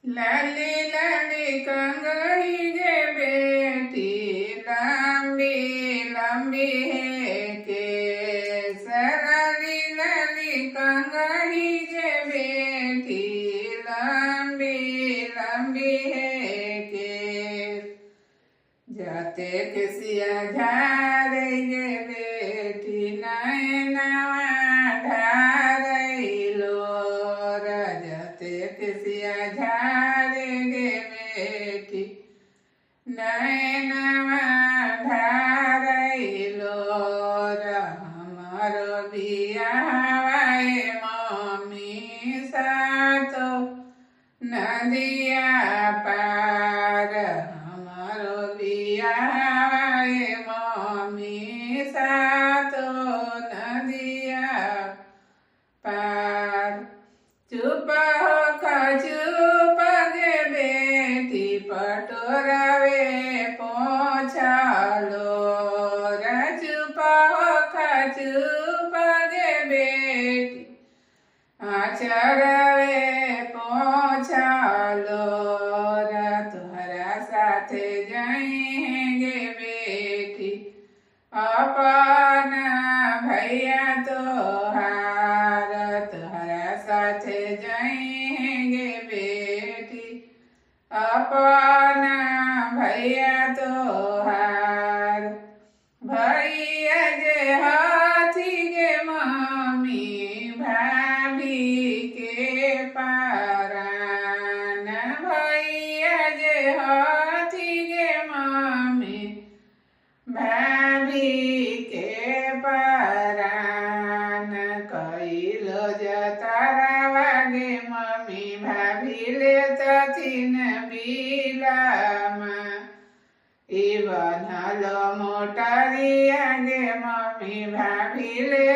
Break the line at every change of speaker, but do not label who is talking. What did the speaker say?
लाली लाली कंगड़ी जे बेटी लंबी लंबी है केस। लाली लाली कंगड़ी जे बेटी लंबी लंबी है केस। जाते किसिया झारे गे बेटी नैनवा ढारैलो। जाते किसिया झारे गे बेटी नैनवा ढारैलो। हमारो बियाहवाए मम्मी सातो नदिया पार। हमारो बियाहवाए मम्मी सातो नदिया पार। चुप हो चुप गे बेटी पटोरावे पोछालो। चुप हो चुप गे बेटी आचरवे पोछालो। तुहरा साथे जाएंगे बेटी अपन भैया तोहार। तुहरा साथे जाएंगे बेटी अपन भैया तोहार। भैया जे हाथी गे मम्मी भाभी के पारान। भैया जे हाथी गे मम्मी भाभी के पारान। कैलो जतारा गे मम्मी भाभी ले तथिन बिलामा। बनलो मोटरिया गे मम्मी भाभी ले